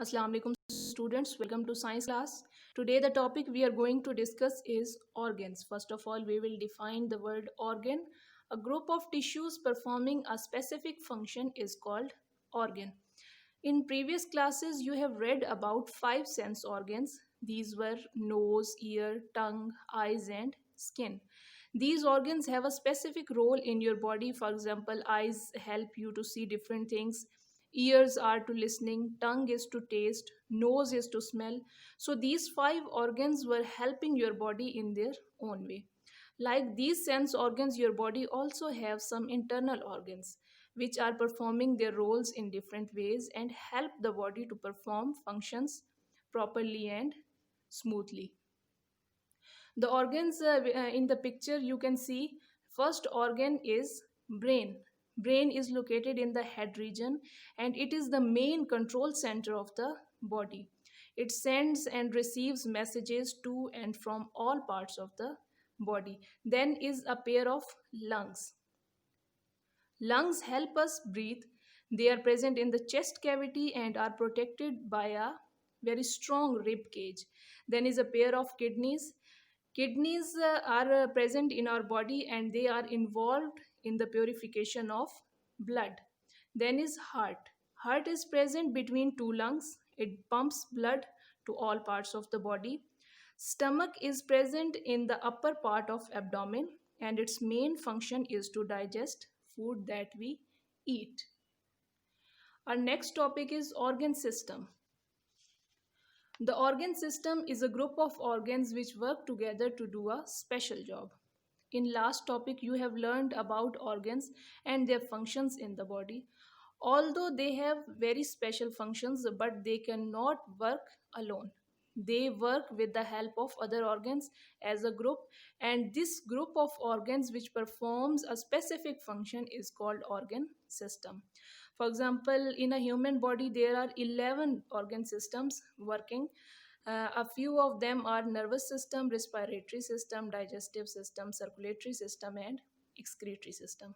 Assalamu alaikum students, welcome to science class. Today the topic we are going to discuss is organs. First of all, we will define the word organ. A group of tissues performing a specific function is called organ. In previous classes you have read about five sense organs. These were nose, ear, tongue, eyes and skin. These organs have a specific role in your body. For example, eyes help you to see different things, ears are to listening, tongue is to taste, nose is to smell. So these five organs were helping your body in their own way. Like these sense organs, your body also have some internal organs which are performing their roles in different ways and help the body to perform functions properly and smoothly. The organs in the picture you can see, first organ is brain. Brain is located in the head region and it is the main control center of the body. It sends and receives messages to and from all parts of the body. Then is a pair of lungs. Lungs help us breathe. They are present in the chest cavity and are protected by a very strong rib cage. Then is a pair of kidneys. Kidneys are present in our body and they are involved in the purification of blood. Then is heart. Heart is present between two lungs. It pumps blood to all parts of the body. Stomach is present in the upper part of abdomen and its main function is to digest food that we eat. Our next topic is organ system. The organ system is a group of organs which work together to do a special job. In last topic you have learned about organs and their functions in the body. Although they have very special functions, but they cannot work alone. They work with the help of other organs as a group, and this group of organs which performs a specific function is called organ system. For example, in a human body there are 11 organ systems working. A few of them are nervous system, respiratory system, digestive system, circulatory system and excretory system.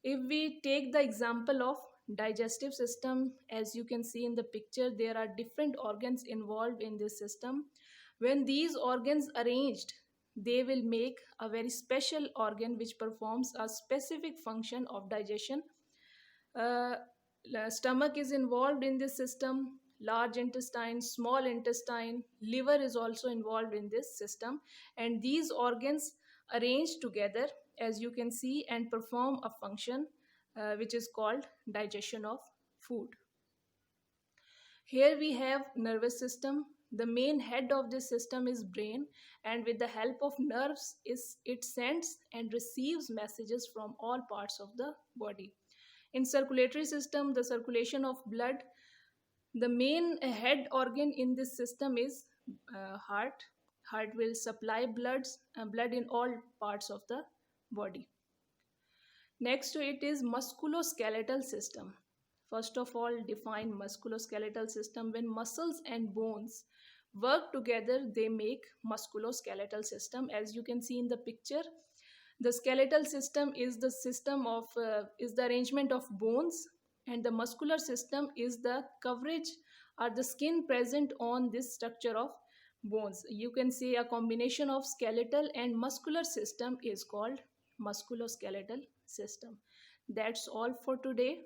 If we take the example of digestive system, as you can see in the picture, there are different organs involved in this system. When these organs arranged, they will make a very special organ which performs a specific function of digestion. uh, Stomach is involved in this system, large intestine, small intestine, liver is also involved in this system, and these organs arrange together, as you can see, and perform a function which is called digestion of food. Here we have nervous system. The main head of this system is brain, and with the help of nerves it sends and receives messages from all parts of the body. In circulatory system, the circulation of blood, the main head organ in this system is heart. Heart will supply blood in all parts of the body. Next to it is musculoskeletal system. First of all, define musculoskeletal system. When muscles and bones work together, they make musculoskeletal system. As you can see in the picture, the skeletal system is the system of is the arrangement of bones, and the muscular system is the coverage or the skin present on this structure of bones. You can say a combination of skeletal and muscular system is called musculoskeletal system. That's all for today.